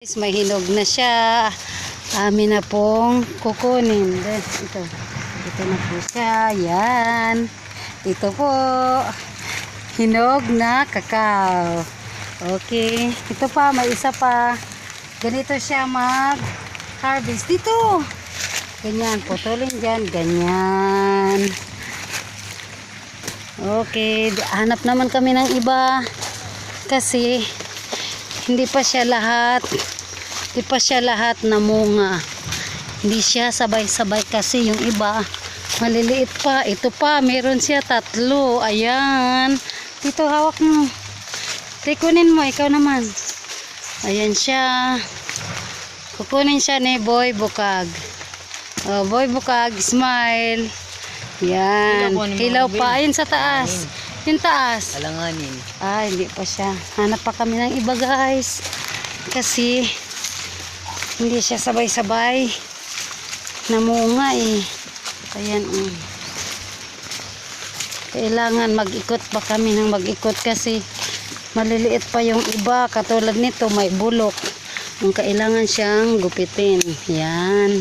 Guys, may hinog na siya. Amin na pong kukunin. Ito na po siya. Yan. Ito po. Hinog na kakao. Okay. Ito pa. May isa pa. Ganito siya mag-harvest. Dito. Ganyan. Putulin dyan. Ganyan. Okay. Hanap naman kami ng iba. Kasi hindi pa siya lahat namunga. Hindi siya sabay-sabay kasi yung iba maliliit pa. Ito pa, meron siya 3. Ayan. Dito, hawak mo. Kunin mo, ikaw naman. Ayan siya. Kukunin siya ni Boy Bukag. Oh, Boy Bukag, smile. Yan. Hilaw pa. Ayun sa taas. Yung taas. Alanganin. Hindi pa siya. Hanap pa kami ng iba, guys. Kasi hindi siya sabay-sabay namunga eh. Ayan. Kailangan mag-ikot pa kami ng mag-ikot kasi maliliit pa yung iba. Katulad nito, may bulok. Ang kailangan siyang gupitin. Yan.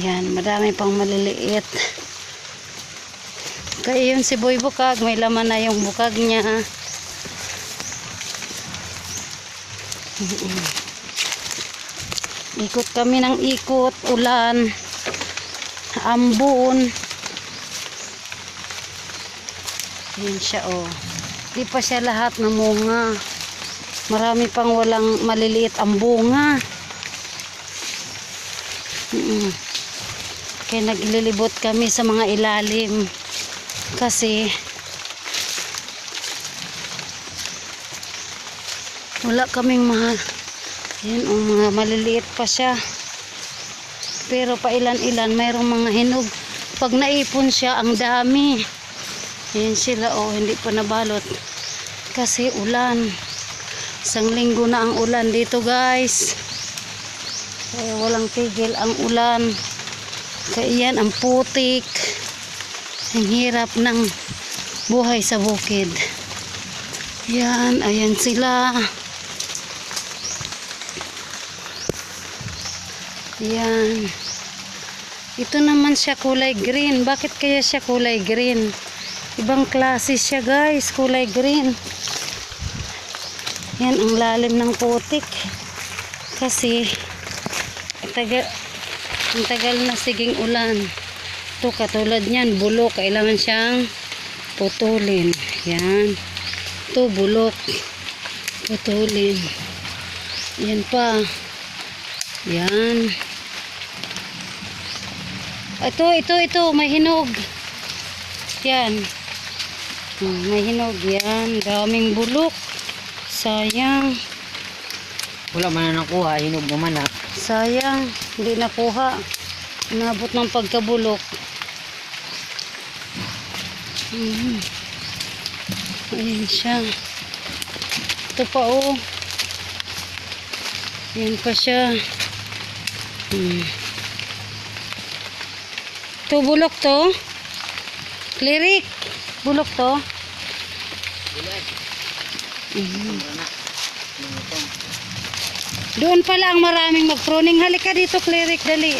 Yan. Marami pang maliliit. Kaya yun si Boy Bukag, may laman na yung bukag niya. Ikot kami ng ikot, ulan, ambon. Yun siya oh. Di pa siya lahat namunga. Marami pang walang maliliit ang bunga. Kaya naglilibot kami sa mga ilalim. Kasi wala kaming mahal. Yan, mga maliliit pa siya. Pero pa ilan-ilan mayroong mga hinog. Pag naipon siya, ang dami. Yan sila hindi pa nabalot. Kasi ulan. 1 linggo na ang ulan dito, guys. Kaya walang tigil ang ulan. Kaya yan ang putik. Ang hirap ng buhay sa bukid. Yan, ayan sila. Yan. Ito naman siya kulay green. Bakit kaya siya kulay green? Ibang klase siya, guys. Kulay green. Yan, ang lalim ng putik. Kasi ang tagal na siging ulan. Ito, katulad niyan, bulok. Kailangan siyang putulin. Yan. Ito, bulok. Putulin. Yan pa. Yan. Ito. May hinog. Yan. May hinog. Yan. Daming bulok. Sayang. Wala man na nakuha, hinog naman na. Sayang. Hindi nakuha. Inabot ng pagkabulok. Ayan siya. Ito pa Ayan pa siya. Ito bulok to. Klirik. Bulok to. Doon pala ang maraming mag-pruning. Halika dito, Klirik, dali.